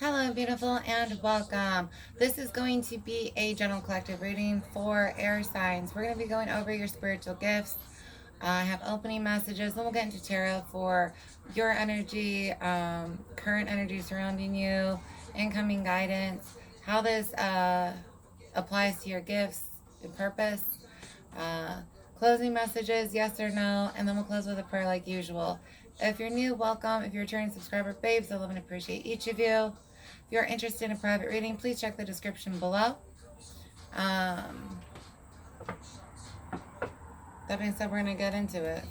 Hello, beautiful, and welcome. This is going to be a general collective reading for air signs. We're going to be going over your spiritual gifts. I have opening messages, then we'll get into tarot for your energy, current energy surrounding you, incoming guidance, how this applies to your gifts and purpose, uh, closing messages, yes or no, and then we'll close with a prayer like usual. If you're new, welcome. If you're a returning subscriber, babes, I love and appreciate each of you. If you're interested in a private reading, please check the description below. That being said, we're going to get into it.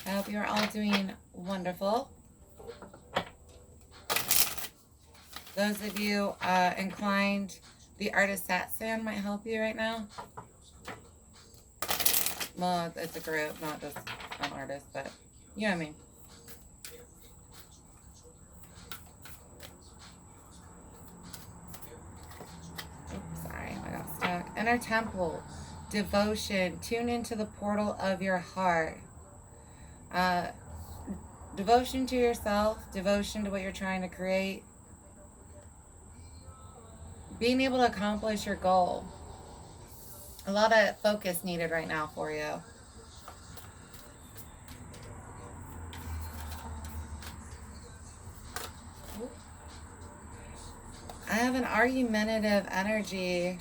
I hope you're all doing wonderful. Those of you inclined, the artist Satsan might help you right now. Well, it's a group, not just an artist, but you know what I mean. Oops, sorry, I got stuck. Inner temple, devotion, tune into the portal of your heart. Devotion to yourself, devotion to what you're trying to create, being able to accomplish your goal. A lot of focus needed right now for you. I have an argumentative energy,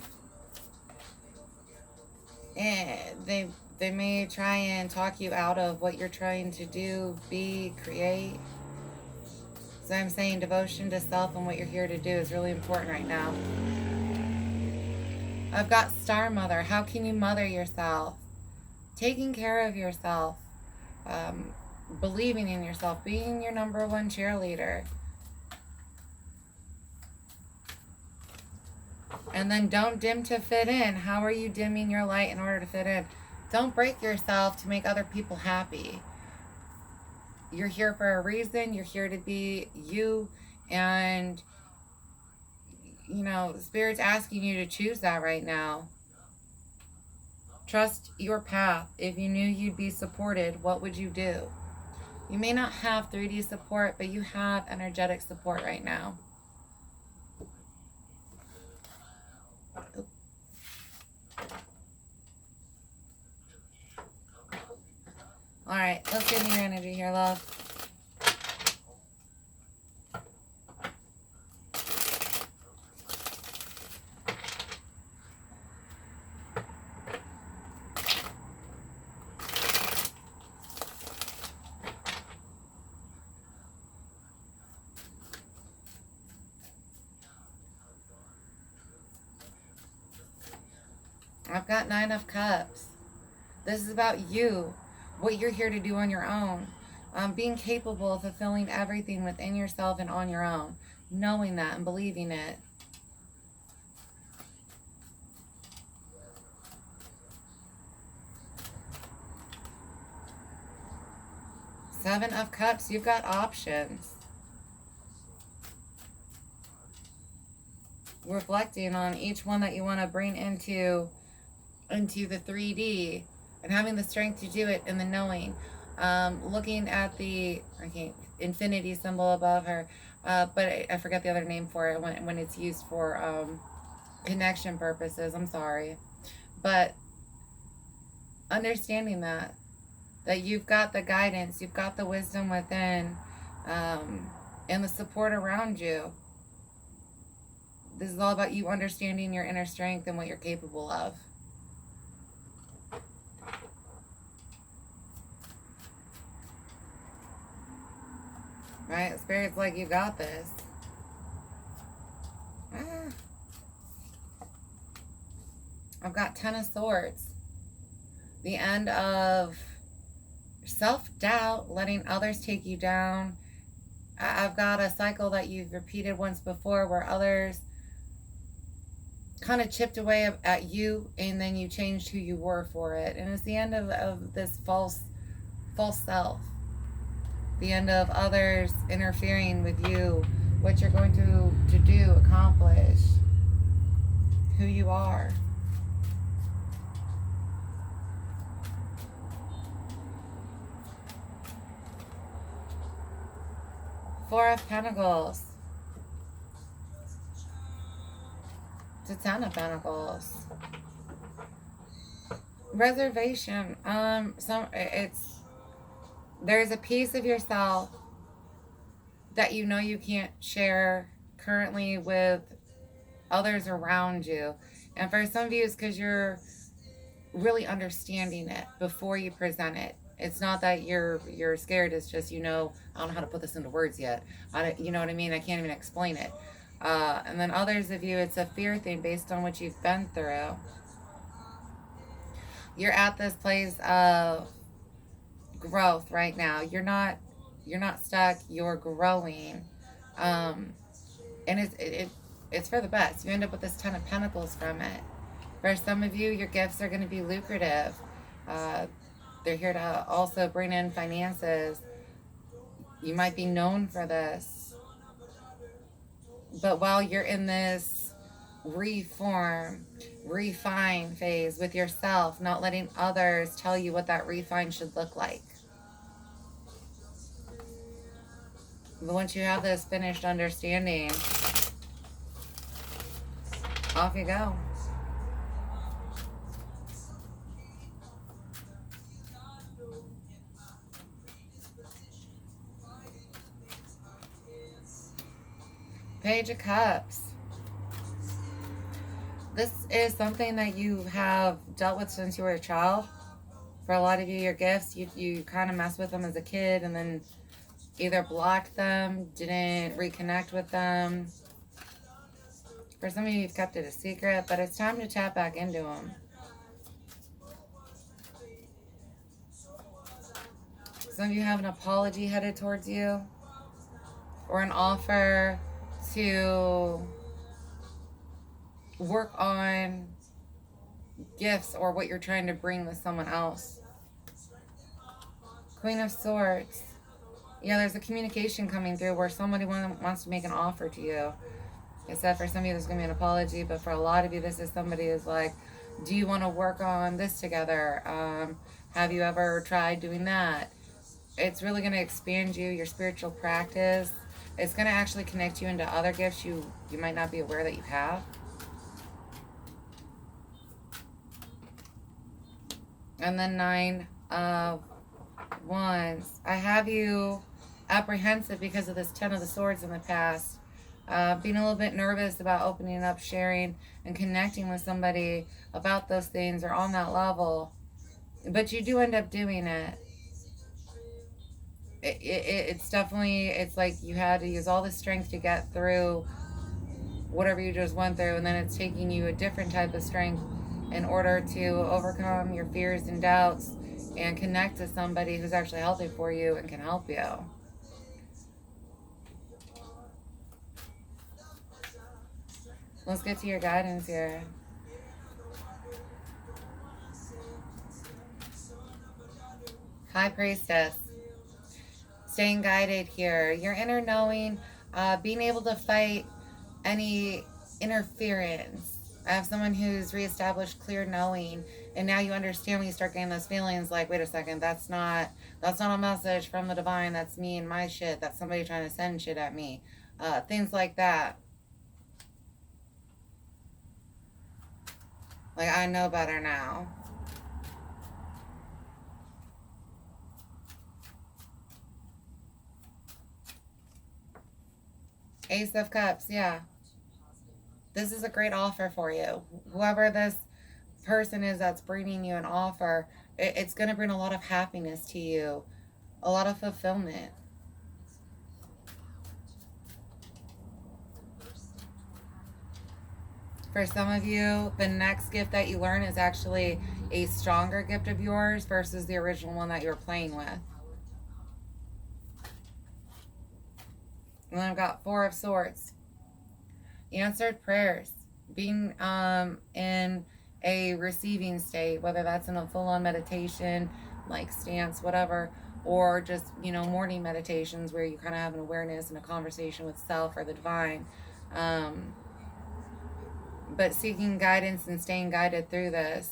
and they may try and talk you out of what you're trying to do, be, create. So I'm saying devotion to self and what you're here to do is really important right now. I've got Star Mother. How can you mother yourself? Taking care of yourself. Believing in yourself. Being your number one cheerleader. And then don't dim to fit in. How are you dimming your light in order to fit in? Don't break yourself to make other people happy. You're here for a reason. You're here to be you. And, you know, Spirit's asking you to choose that right now. Trust your path. If you knew you'd be supported, what would you do? You may not have 3D support, but you have energetic support right now. All right, let's get in your energy here, love. I've got 9 of Cups. This is about you, what you're here to do on your own. Being capable of fulfilling everything within yourself and on your own. Knowing that and believing it. Seven of Cups, you've got options. Reflecting on each one that you want to bring into the 3D and having the strength to do it and the knowing. Looking at the infinity symbol above her, but I forget the other name for it when it's used for connection purposes. I'm sorry. But understanding that you've got the guidance, you've got the wisdom within, and the support around you. This is all about you understanding your inner strength and what you're capable of. Right? Spirit's like, you got this. I've got 10 of Swords. The end of self-doubt, letting others take you down. I've got a cycle that you've repeated once before where others kind of chipped away at you and then you changed who you were for it. And it's the end of this false self. The end of others interfering with you, what you're going to do, accomplish, who you are. Four of Pentacles to Ten of Pentacles. Reservation. There's a piece of yourself that you know you can't share currently with others around you. And for some of you, it's because you're really understanding it before you present it. It's not that you're scared. It's just, I don't know how to put this into words yet. You know what I mean? I can't even explain it. And then others of you, it's a fear thing based on what you've been through. You're at this place of growth right now. You're not stuck. You're growing, and it's for the best. You end up with this Ten of Pentacles from it. For some of you, your gifts are going to be lucrative. They're here to also bring in finances. You might be known for this. But while you're in this reform, refine phase with yourself, not letting others tell you what that refine should look like. But once you have this finished understanding, off you go. Page of Cups. This is something that you have dealt with since you were a child. For a lot of you, your gifts, you kind of messed with them as a kid and then either blocked them, didn't reconnect with them. For some of you, you've kept it a secret, but it's time to tap back into them. Some of you have an apology headed towards you or an offer to work on gifts or what you're trying to bring with someone else. Queen of Swords. Yeah, there's a communication coming through where somebody wants to make an offer to you. I said for some of you there's going to be an apology, but for a lot of you this is somebody who's like, do you want to work on this together? Have you ever tried doing that? It's really going to expand your spiritual practice. It's going to actually connect you into other gifts you might not be aware that you have. And then 9 of Wands. I have you apprehensive because of this 10 of the Swords in the past. Being a little bit nervous about opening up, sharing, and connecting with somebody about those things or on that level. But you do end up doing it. It's definitely, it's like you had to use all the strength to get through whatever you just went through, and then it's taking you a different type of strength in order to overcome your fears and doubts and connect to somebody who's actually healthy for you and can help you. Let's get to your guidance here. High Priestess. Staying guided here. Your inner knowing, being able to fight any interference. I have someone who's reestablished clear knowing, and now you understand when you start getting those feelings like, wait a second, that's not a message from the divine, that's me and my shit, that's somebody trying to send shit at me. Things like that. Like, I know better now. Ace of Cups, yeah. This is a great offer for you. Whoever this person is that's bringing you an offer, it's going to bring a lot of happiness to you, a lot of fulfillment. For some of you, the next gift that you learn is actually a stronger gift of yours versus the original one that you were playing with. And then I've got 4 of Swords. Answered prayers. Being in a receiving state, whether that's in a full-on meditation, like stance, whatever, or just, morning meditations where you kind of have an awareness and a conversation with self or the divine. But seeking guidance and staying guided through this.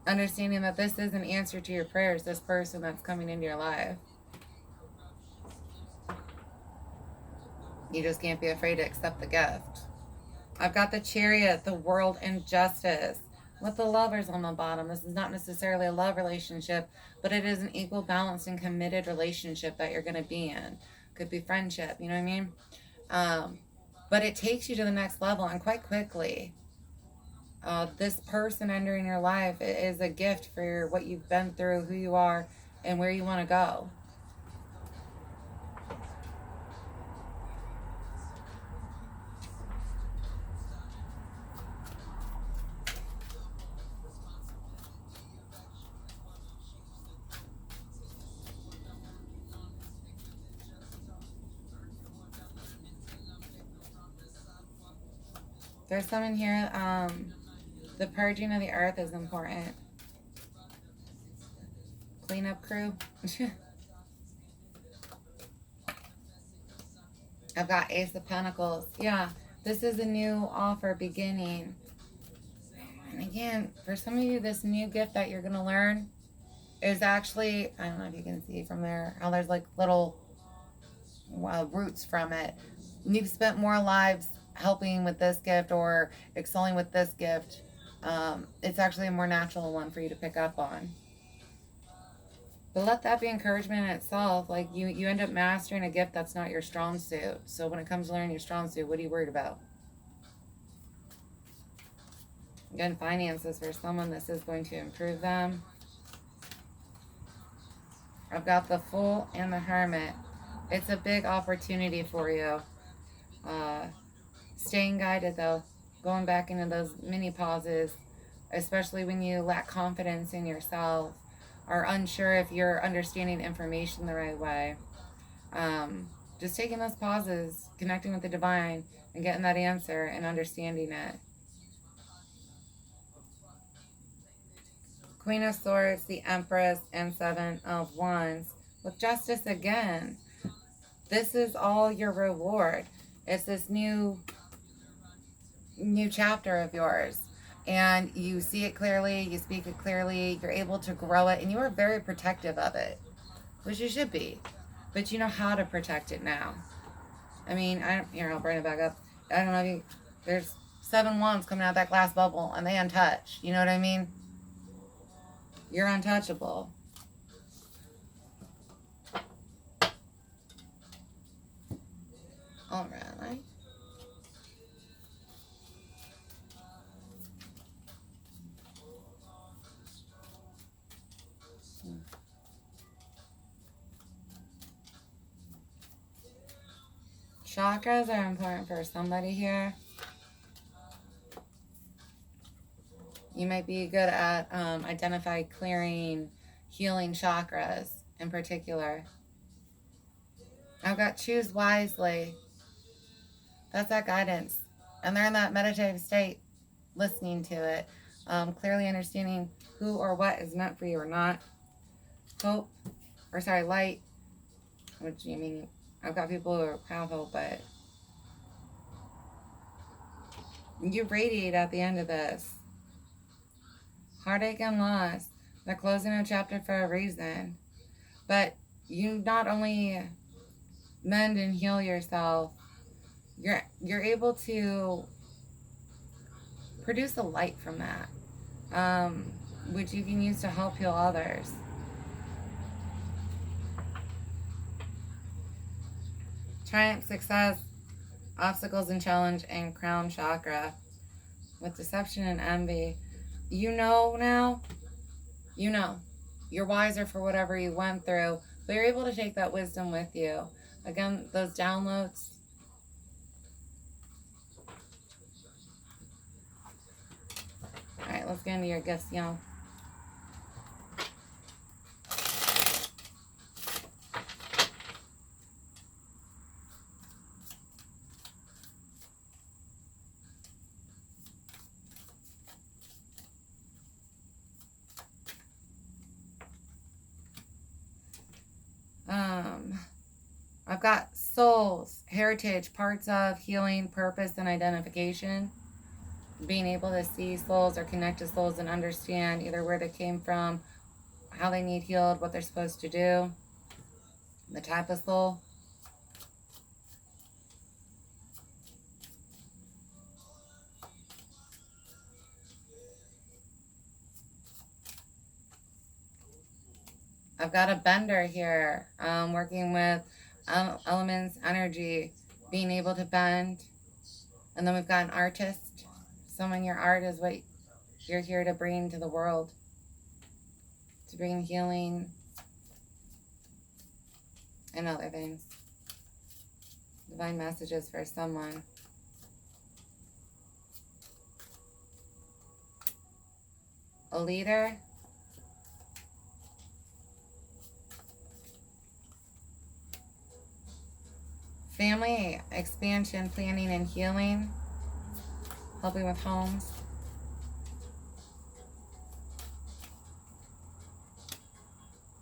Understanding that this is an answer to your prayers, this person that's coming into your life. You just can't be afraid to accept the gift. I've got the Chariot, the world and justice, with the lovers on the bottom. This is not necessarily a love relationship, but it is an equal, balanced, and committed relationship that you're going to be in. Could be friendship, you know what I mean? Um, but it takes you to the next level and quite quickly. This person entering your life is a gift for what you've been through, who you are, and where you want to go. There's some in here. The purging of the earth is important. Cleanup crew. I've got Ace of Pentacles. Yeah, this is a new offer beginning. And again, for some of you, this new gift that you're going to learn is actually, I don't know if you can see from there, how there's like little roots from it. You've spent more lives helping with this gift or excelling with this gift. It's actually a more natural one for you to pick up on. But let that be encouragement in itself. Like you end up mastering a gift that's not your strong suit. So when it comes to learning your strong suit, what are you worried about? Again, finances for someone, this is going to improve them. I've got the Fool and the Hermit. It's a big opportunity for you. Staying guided though. Going back into those mini pauses, especially when you lack confidence in yourself, are unsure if you're understanding information the right way. Just taking those pauses, connecting with the divine, and getting that answer and understanding it. Queen of Swords, the Empress, and Seven of Wands. With Justice again, this is all your reward. It's this new chapter of yours. And you see it clearly, you speak it clearly, you're able to grow it, and you are very protective of it, which you should be. But you know how to protect it now. I mean, here, I'll bring it back up. I don't know if you, there's 7 wands coming out of that glass bubble, and they untouched. You know what I mean? You're untouchable. All right. Chakras are important for somebody here. You might be good at identifying, clearing, healing chakras in particular. I've got choose wisely. That's that guidance. And they're in that meditative state, listening to it. Clearly understanding who or what is meant for you or not. Hope, or sorry, light. What do you mean? I've got people who have hope, but you radiate at the end of this. Heartache and loss. They're closing a chapter for a reason. But you not only mend and heal yourself, you're able to produce a light from that, which you can use to help heal others. Triumph, success, obstacles and challenge, and crown chakra. With deception and envy. You know now. You know. You're wiser for whatever you went through, but you're able to take that wisdom with you. Again, those downloads. Alright, let's get into your gifts, y'all. I've got souls, heritage, parts of, healing, purpose, and identification. Being able to see souls or connect to souls and understand either where they came from, how they need healed, what they're supposed to do, the type of soul. I've got a bender here, working with elements, energy, being able to bend. And then we've got an artist. Someone, your art is what you're here to bring to the world, to bring healing and other things. Divine messages for someone. A leader. Family expansion, planning, and healing. Helping with homes.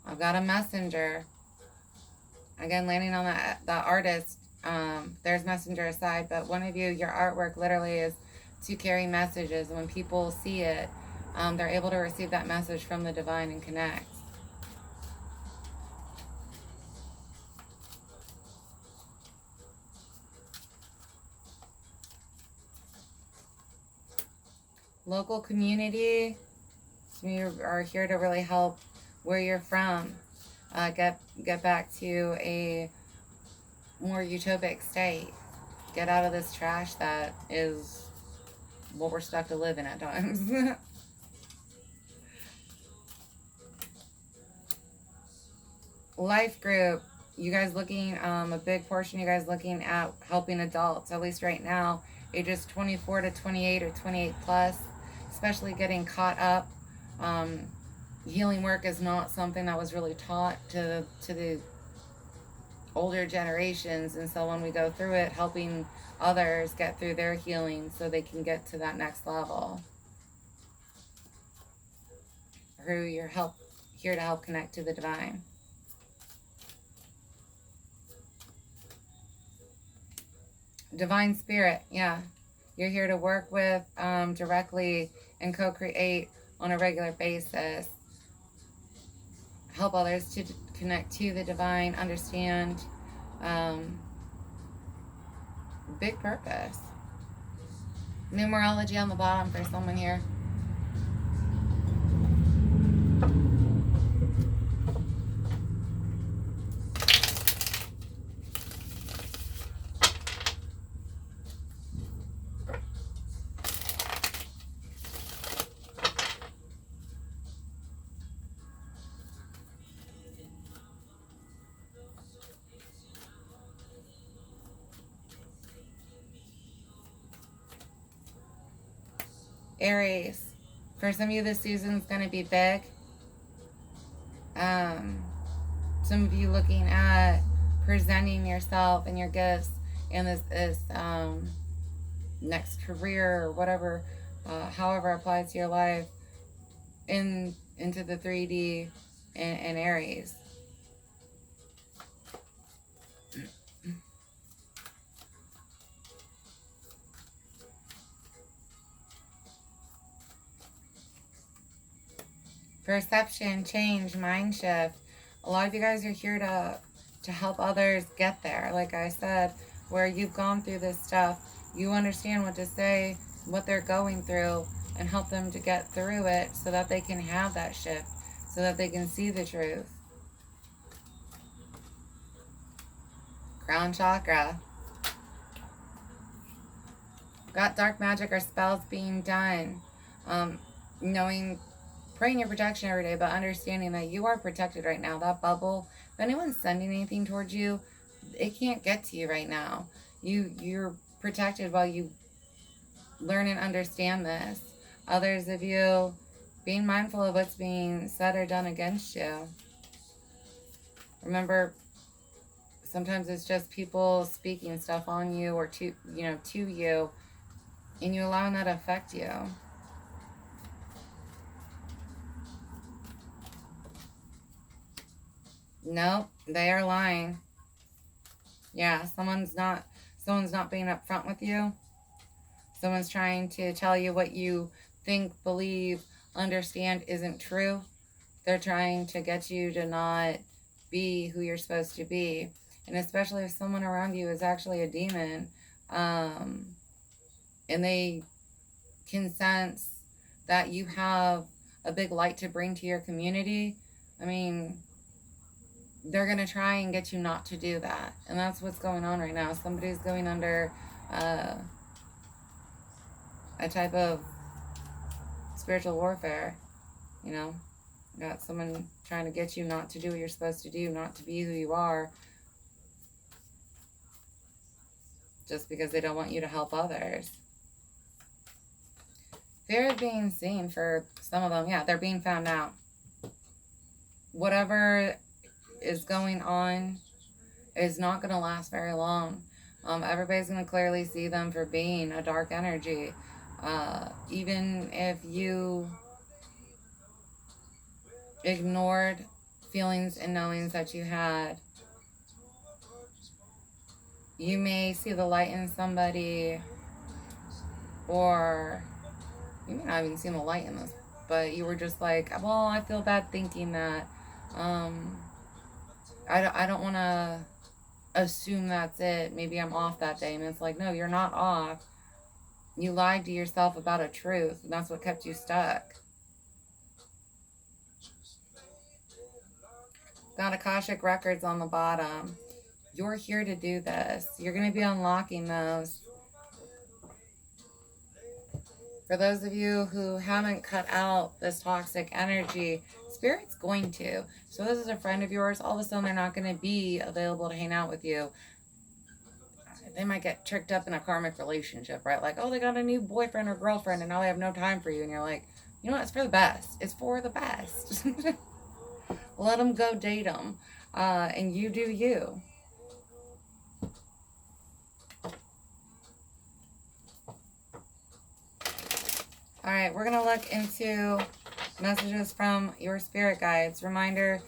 I've got a messenger. Again, landing on the artist. There's messenger aside, but one of you, your artwork literally is to carry messages. And when people see it, they're able to receive that message from the divine and connect. Local community. Some of you are here to really help where you're from. Get back to a more utopic state. Get out of this trash that is what we're stuck to live in at times. Life group. You guys looking, a big portion of you guys looking at helping adults, at least right now, ages 24 to 28 or 28 plus, especially getting caught up. Healing work is not something that was really taught to the older generations, and so when we go through it, helping others get through their healing so they can get to that next level. Who you're here to help connect to the divine. Divine spirit, yeah. You're here to work with directly and co-create on a regular basis. Help others to connect to the divine, understand big purpose. Numerology on the bottom for someone here. Aries. For some of you, this season's going to be big. Some of you looking at presenting yourself and your gifts in this next career or whatever, however applies to your life, into the 3D in Aries. Perception, change, mind shift. A lot of you guys are here to help others get there. Like I said, where you've gone through this stuff, you understand what to say, what they're going through, and help them to get through it so that they can have that shift, so that they can see the truth. Crown chakra. Got dark magic or spells being done. Praying your protection every day, but understanding that you are protected right now. That bubble, if anyone's sending anything towards you, it can't get to you right now. You're protected while you learn and understand this. Others of you being mindful of what's being said or done against you. Remember, sometimes it's just people speaking stuff on you or to you, and you allowing that to affect you. Nope, they are lying. Yeah, someone's not being upfront with you. Someone's trying to tell you what you think, believe, understand isn't true. They're trying to get you to not be who you're supposed to be. And especially if someone around you is actually a demon, and they can sense that you have a big light to bring to your community. I mean, they're going to try and get you not to do that. And that's what's going on right now. Somebody's going under a type of spiritual warfare, you know. You got someone trying to get you not to do what you're supposed to do, not to be who you are, just because they don't want you to help others. Fear of being seen for some of them. Yeah, they're being found out. Whatever is going on is not going to last very long. Everybody's going to clearly see them for being a dark energy. Even if you ignored feelings and knowings that you had, you may see the light in somebody, or you may not even see the light in this, but you were just like, well, I feel bad thinking that. I don't want to assume that's it. Maybe I'm off that day. And it's like, no, you're not off. You lied to yourself about a truth, and that's what kept you stuck. Got Akashic records on the bottom. You're here to do this. You're going to be unlocking those. For those of you who haven't cut out this toxic energy, Spirit's going to. So this is a friend of yours. All of a sudden, they're not going to be available to hang out with you. They might get tricked up in a karmic relationship, right? Like, oh, they got a new boyfriend or girlfriend, and now they have no time for you. And you're like, you know what? It's for the best. It's for the best. Let them go date them. And you do you. All right, we're going to look into messages from your spirit guides. Reminder,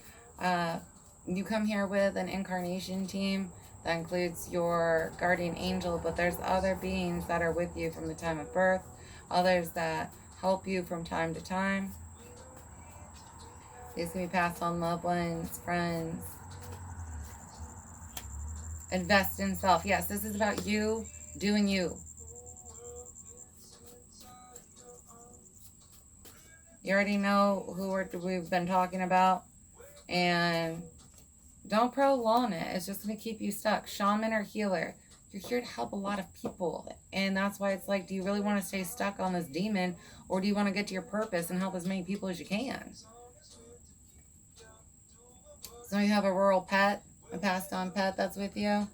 you come here with an incarnation team that includes your guardian angel, but there's other beings that are with you from the time of birth, others that help you from time to time. These can be passed on loved ones, friends. Invest in self. Yes, this is about you doing you. You already know who we've been talking about. And don't prolong it. It's just going to keep you stuck. Shaman or healer. You're here to help a lot of people. And that's why it's like, do you really want to stay stuck on this demon? Or do you want to get to your purpose and help as many people as you can? So you have a rural pet, a passed on pet that's with you.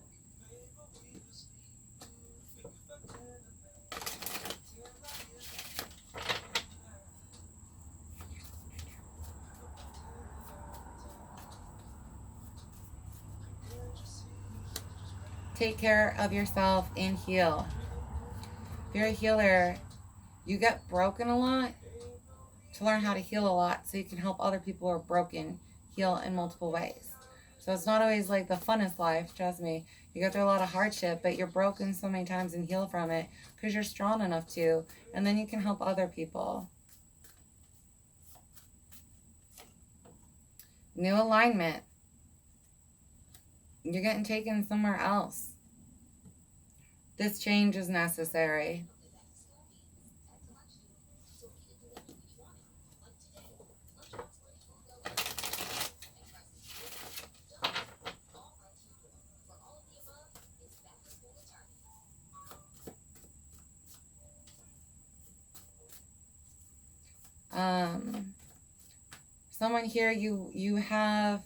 Take care of yourself and heal. If you're a healer, you get broken a lot to learn how to heal a lot so you can help other people who are broken heal in multiple ways. So it's not always like the funnest life, trust me. You go through a lot of hardship, but you're broken so many times and heal from it because you're strong enough to, and then you can help other people. New alignment. You're getting taken somewhere else. This change is necessary. Someone here, you have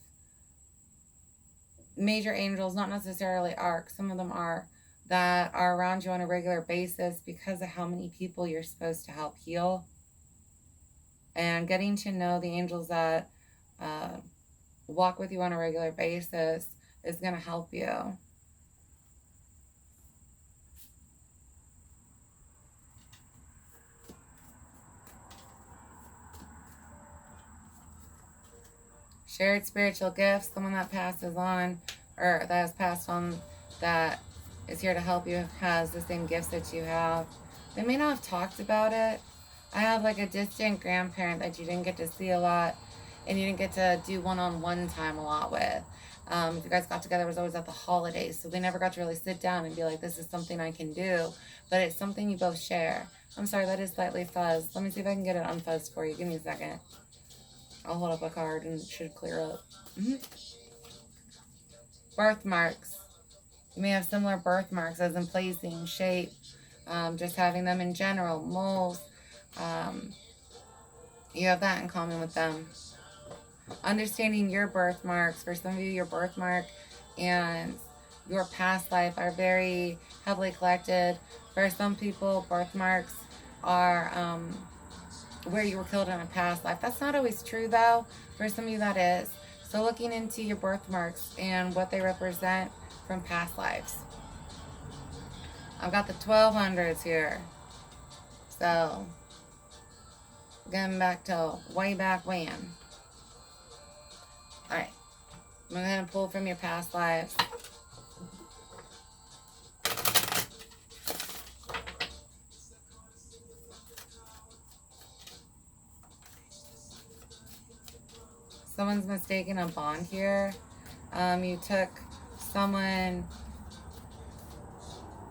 major angels, not necessarily arcs, some of them are, that are around you on a regular basis because of how many people you're supposed to help heal. And getting to know the angels that walk with you on a regular basis is going to help you. Shared spiritual gifts, someone that passes on, or that has passed on, that is here to help you, has the same gifts that you have. They may not have talked about it. I have like a distant grandparent that you didn't get to see a lot, and you didn't get to do one-on-one time a lot with. If you guys got together, it was always at the holidays, so they never got to really sit down and be like, this is something I can do, but it's something you both share. I'm sorry, that is slightly fuzzed. Let me see if I can get it unfuzzed for you. Give me a second. I'll hold up a card and it should clear up. birthmarks. You may have similar birthmarks, as in placing, shape, just having them in general, moles. You have that in common with them. Understanding your birthmarks. For some of you, your birthmark and your past life are very heavily connected. For some people, birthmarks are where you were killed in a past life. That's not always true, though. For some of you, that is. So looking into your birthmarks and what they represent from past lives. I've got the 1200s here. So, getting back to way back when. Alright. I'm going to pull from your past lives. Someone's mistaken a bond here. You took someone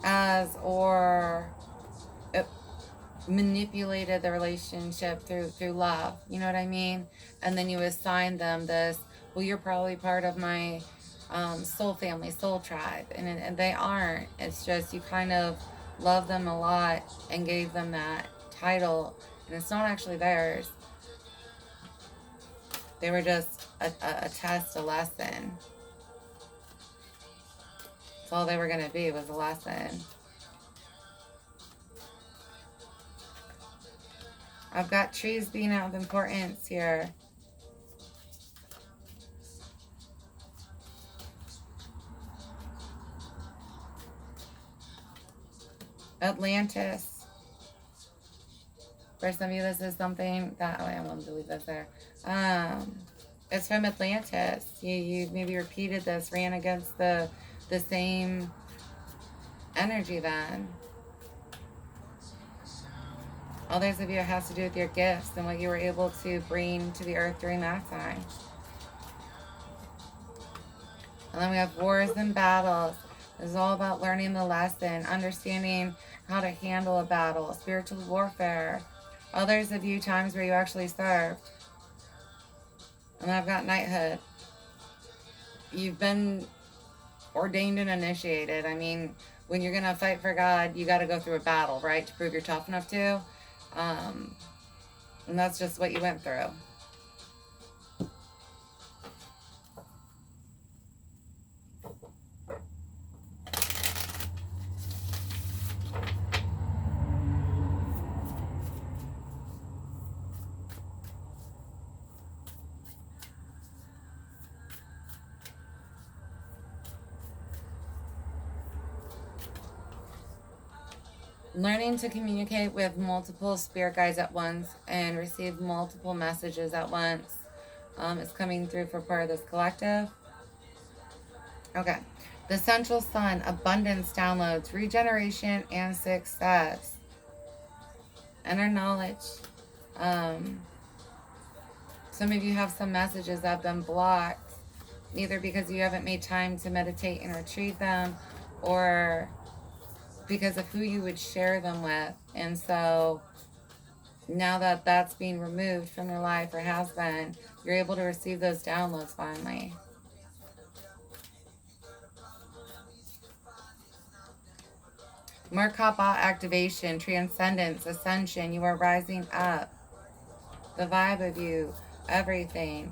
as, or manipulated the relationship through love. You know what I mean? And then you assigned them this, well, you're probably part of my soul family, soul tribe. And they aren't. It's just you kind of love them a lot and gave them that title. And it's not actually theirs. They were just a test, a lesson. That's all they were going to be, was a lesson. I've got trees being out of importance here. Atlantis. For some of you, this is something that, oh, I want to leave this there. It's from Atlantis. You maybe repeated this, ran against the same energy then. Others of you, it has to do with your gifts and what you were able to bring to the earth during that time. And then we have wars and battles. This is all about learning the lesson, understanding how to handle a battle, spiritual warfare. Others of you, times where you actually served. And I've got knighthood. You've been ordained and initiated. I mean, when you're going to fight for God, you got to go through a battle, right? To prove you're tough enough to. And that's just what you went through. Learning to communicate with multiple spirit guides at once and receive multiple messages at once is coming through for part of this collective. Okay. The central sun, abundance downloads, regeneration, and success. Inner knowledge. Some of you have some messages that have been blocked, either because you haven't made time to meditate and retrieve them, or because of who you would share them with. And so now that that's being removed from your life, or has been, you're able to receive those downloads finally. Merkaba activation, transcendence, ascension. You are rising up. The vibe of you, everything.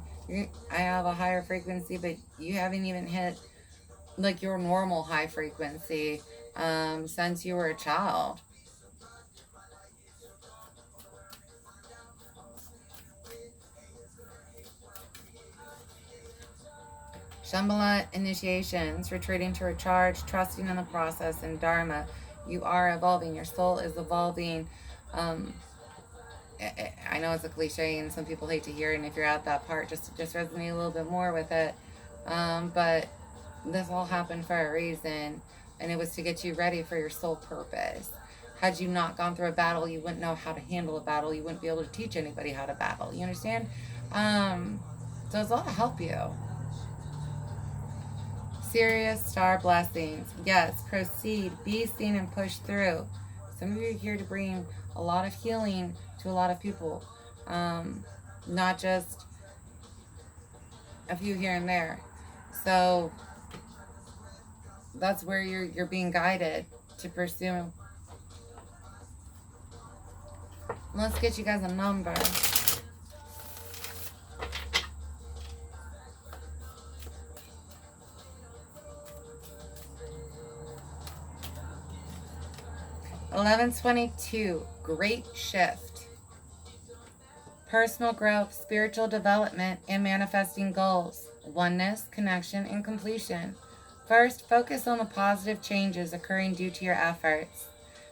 I have a higher frequency, but you haven't even hit like your normal high frequency since you were a child. Shambhala initiations, retreating to recharge, trusting in the process, and Dharma. You are evolving. Your soul is evolving. I know it's a cliche and some people hate to hear it, and if you're at that part, just resonate a little bit more with it. But this all happened for a reason, and it was to get you ready for your soul purpose. Had you not gone through a battle, you wouldn't know how to handle a battle. You wouldn't be able to teach anybody how to battle. You understand? So it's all to help you. Serious star blessings. Yes, proceed, be seen, and push through. Some of you are here to bring a lot of healing to a lot of people. Not just a few here and there. So that's where you're being guided to pursue. Let's get you guys a number. $11.22. Great shift. Personal growth, spiritual development, and manifesting goals. Oneness, connection, and completion. First, focus on the positive changes occurring due to your efforts.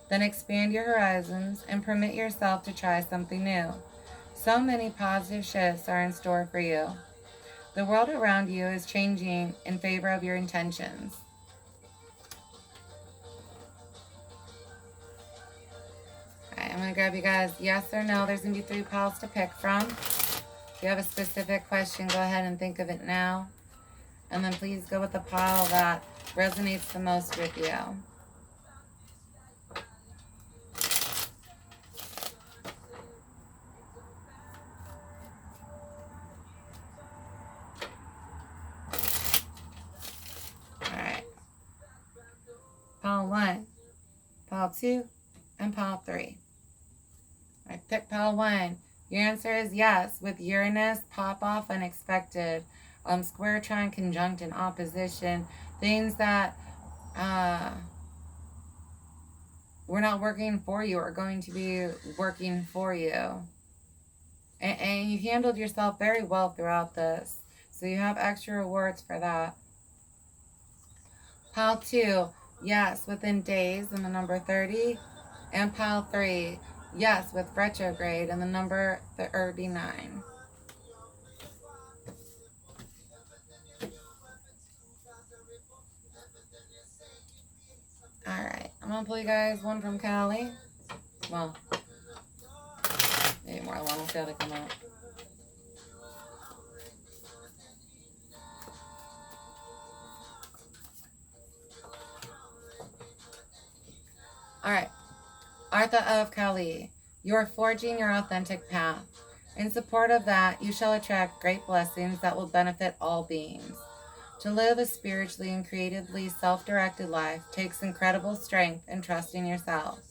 Then expand your horizons and permit yourself to try something new. So many positive shifts are in store for you. The world around you is changing in favor of your intentions. Alright, I'm going to grab you guys yes or no. There's going to be 3 piles to pick from. If you have a specific question, go ahead and think of it now. And then please go with the pile that resonates the most with you. Alright. Pile 1, pile 2, and pile 3. Alright, pick pile 1. Your answer is yes, with Uranus, pop off unexpected. Square, trine, conjunct, and opposition. Things that were not working for you are going to be working for you. And you handled yourself very well throughout this. So you have extra rewards for that. Pile 2, yes, within days, and the number 30. And pile 3, yes, with retrograde, and the number 39. Alright, I'm going to pull you guys one from Cali. Well, maybe more than one. We'll see how they come out. Alright, Artha of Kali. You are forging your authentic path. In support of that, you shall attract great blessings that will benefit all beings. To live a spiritually and creatively self-directed life takes incredible strength and trust in yourself.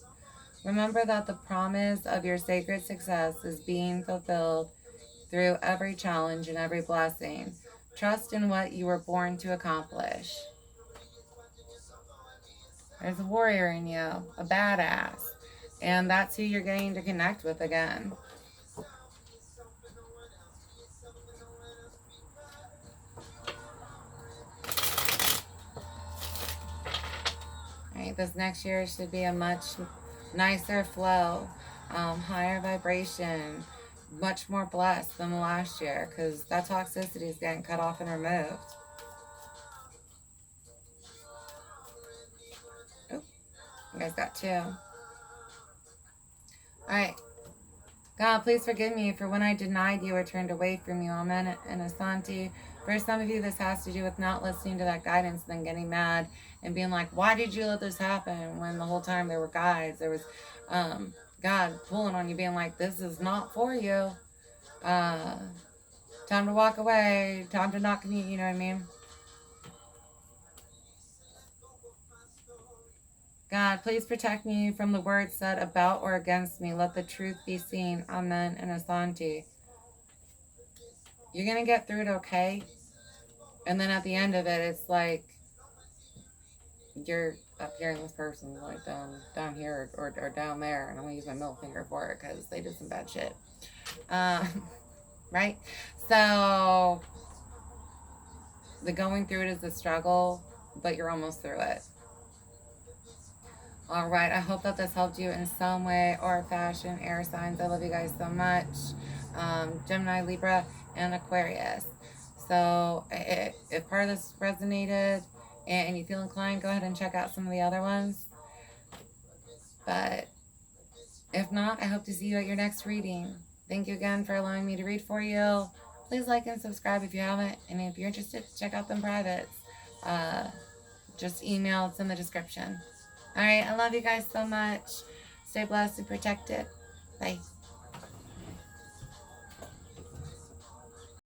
Remember that the promise of your sacred success is being fulfilled through every challenge and every blessing. Trust in what you were born to accomplish. There's a warrior in you, a badass, and that's who you're getting to connect with again. Alright, this next year should be a much nicer flow, higher vibration, much more blessed than the last year, because that toxicity is getting cut off and removed. Oh, you guys got 2. Alright. God, please forgive me for when I denied you or turned away from you. Amen and Asante. For some of you, this has to do with not listening to that guidance and then getting mad and being like, why did you let this happen? When the whole time there were guides. There was God pulling on you, being like, this is not for you. Time to walk away. Time to not commute, you know what I mean? God, please protect me from the words said about or against me. Let the truth be seen. Amen and Asante. You're going to get through it okay. And then at the end of it, it's like you're up here and this person's like down here or down there. And I'm going to use my middle finger for it because they did some bad shit. Right? So the going through it is the struggle, but you're almost through it. All right, I hope that this helped you in some way or fashion. Air signs, I love you guys so much. Gemini, Libra, and Aquarius. So if part of this resonated and you feel inclined, go ahead and check out some of the other ones. But if not, I hope to see you at your next reading. Thank you again for allowing me to read for you. Please like and subscribe if you haven't. And if you're interested, check out them privates. Just email, it's in the description. All right, I love you guys so much. Stay blessed and protected. Bye.